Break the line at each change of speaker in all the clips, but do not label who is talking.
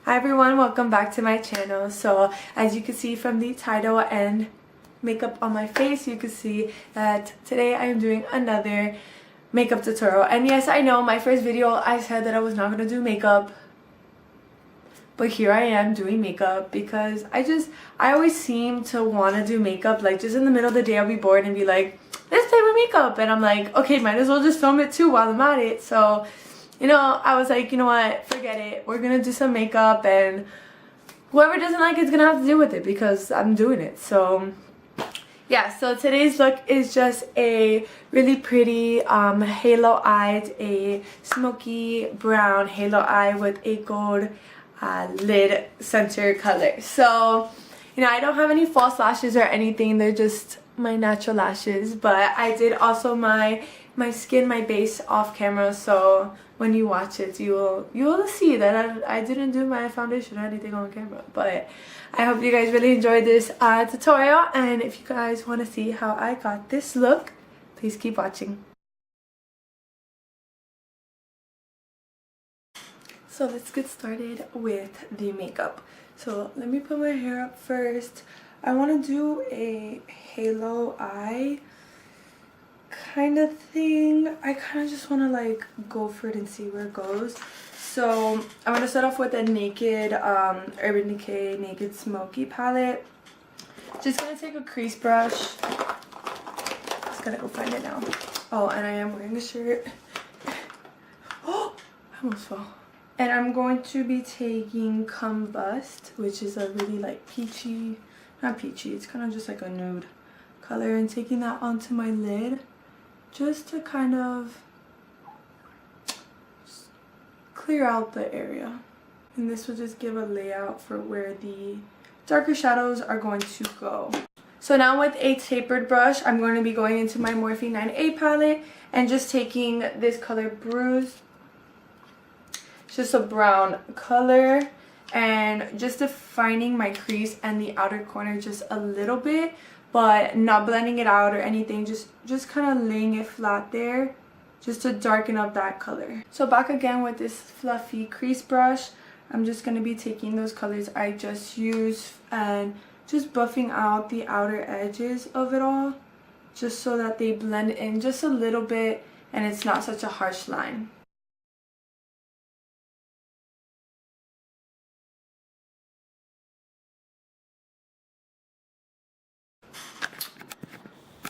Hi everyone, welcome back to my channel. So as you can see from the title and makeup on my face, you can see that today I am doing another makeup tutorial. And yes, I know my first video I said that I was not going to do makeup, but here I am doing makeup because I always seem to want to do makeup, like just in the middle of the day I'll be bored and be like, let's play with makeup, and I'm like, okay, might as well just film it too while I'm at it. So you know, I was like, you know what, forget it, we're gonna do some makeup, and whoever doesn't like it's gonna have to deal with it because I'm doing it. So yeah, so today's look is just a really pretty halo eyed, a smoky brown halo eye with a gold lid center color. So you know, I don't have any false lashes or anything, they're just my natural lashes, but I did also my skin, my base off camera, so when you watch it you will see that I didn't do my foundation or anything on camera. But I hope you guys really enjoyed this tutorial, and if you guys want to see how I got this look, please keep watching. So let's get started with the makeup. So let me put my hair up first. I want to do a halo eye kind of thing. I kind of just want to like go for it and see where it goes. So I'm going to start off with a naked Urban Decay Naked Smoky palette. Just going to take a crease brush. Just going to go find it now. Oh, and I am wearing a shirt. Oh, I almost fell. And I'm going to be taking Combust, which is a really like peachy, not peachy, it's kind of just like a nude color, and taking that onto my lid just to kind of clear out the area. And this will just give a layout for where the darker shadows are going to go. So now with a tapered brush, I'm going to be going into my Morphe 9A palette and just taking this color Bruise. It's just a brown color, and just defining my crease and the outer corner just a little bit, but not blending it out or anything, just kind of laying it flat there just to darken up that color. So back again with this fluffy crease brush, I'm just going to be taking those colors I just used and just buffing out the outer edges of it all, just so that they blend in just a little bit and it's not such a harsh line.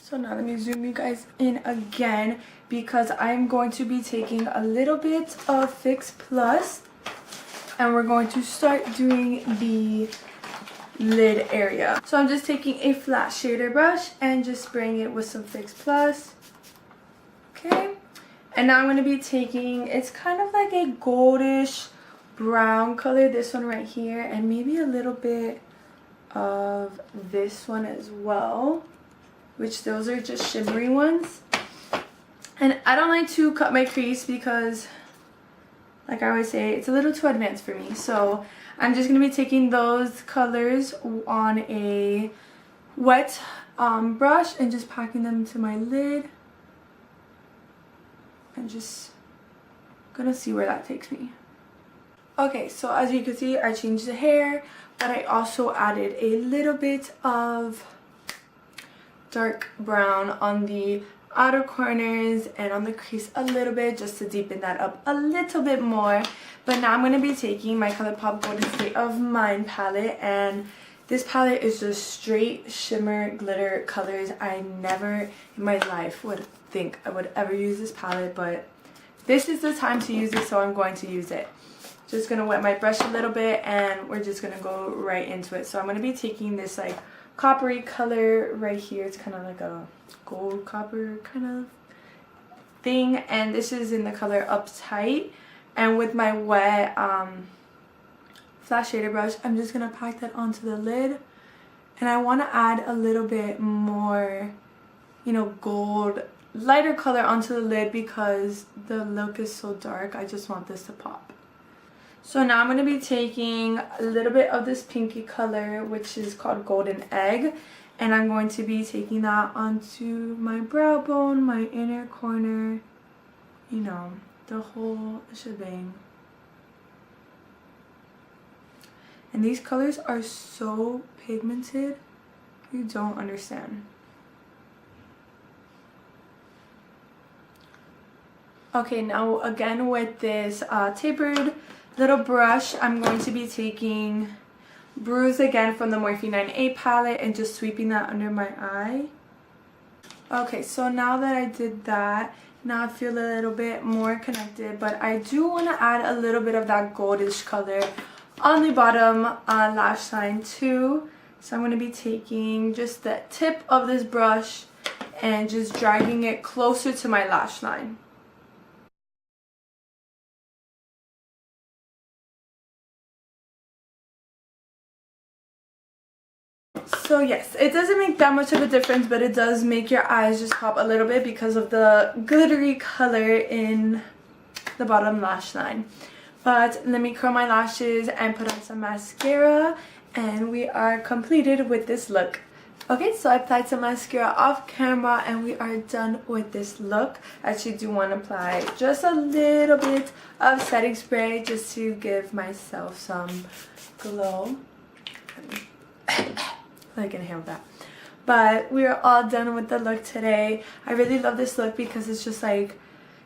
So now let me zoom you guys in again, because I'm going to be taking a little bit of Fix Plus and we're going to start doing the lid area. So I'm just taking a flat shader brush and just spraying it with some Fix Plus. Okay, and now I'm going to be taking, it's kind of like a goldish brown color, this one right here, and maybe a little bit of this one as well, which those are just shimmery ones. And I don't like to cut my crease because, like I always say, it's a little too advanced for me. So I'm just going to be taking those colors on a wet brush and just packing them into my lid. And just gonna see where that takes me. Okay, so as you can see, I changed the hair, but I also added a little bit of dark brown on the outer corners and on the crease a little bit, just to deepen that up a little bit more. But now I'm going to be taking my ColourPop Golden State of Mind palette, and this palette is just straight shimmer glitter colors. I never in my life would think I would ever use this palette, but this is the time to use it, so I'm going to use it. Just going to wet my brush a little bit and we're just going to go right into it. So I'm going to be taking this like coppery color right here. It's kind of like a gold copper kind of thing, and this is in the color Uptight. And with my wet flat shader brush, I'm just gonna pack that onto the lid, and I want to add a little bit more, you know, gold lighter color onto the lid because the look is so dark. I just want this to pop. So now I'm going to be taking a little bit of this pinky color, which is called Golden Egg, and I'm going to be taking that onto my brow bone, my inner corner, you know, the whole shebang. And these colors are so pigmented, you don't understand. Okay, now again with this tapered little brush, I'm going to be taking Bruise again from the Morphe 9A palette and just sweeping that under my eye. Okay, so now that I did that, now I feel a little bit more connected, but I do want to add a little bit of that goldish color on the bottom lash line too. So I'm going to be taking just the tip of this brush and just dragging it closer to my lash line. So yes, it doesn't make that much of a difference, but it does make your eyes just pop a little bit because of the glittery color in the bottom lash line. But let me curl my lashes and put on some mascara, and we are completed with this look. Okay, so I applied some mascara off camera and we are done with this look. I actually do want to apply just a little bit of setting spray just to give myself some glow. I can handle that. But we are all done with the look today. I really love this look because it's just like,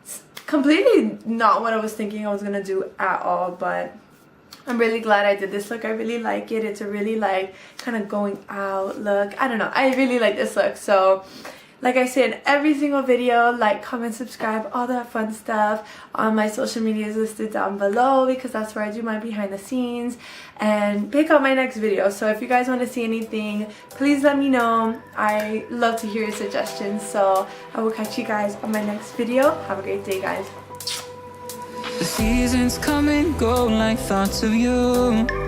it's completely not what I was thinking I was gonna do at all, but I'm really glad I did this look. I really like it. It's a really like kind of going out look. I don't know, I really like this look. So like I say in every single video, like, comment, subscribe, all that fun stuff. On my social media is listed down below because that's where I do my behind the scenes and pick out my next video. So if you guys want to see anything, please let me know. I love to hear your suggestions. So I will catch you guys on my next video. Have a great day, guys.
The seasons come and go like thoughts of you.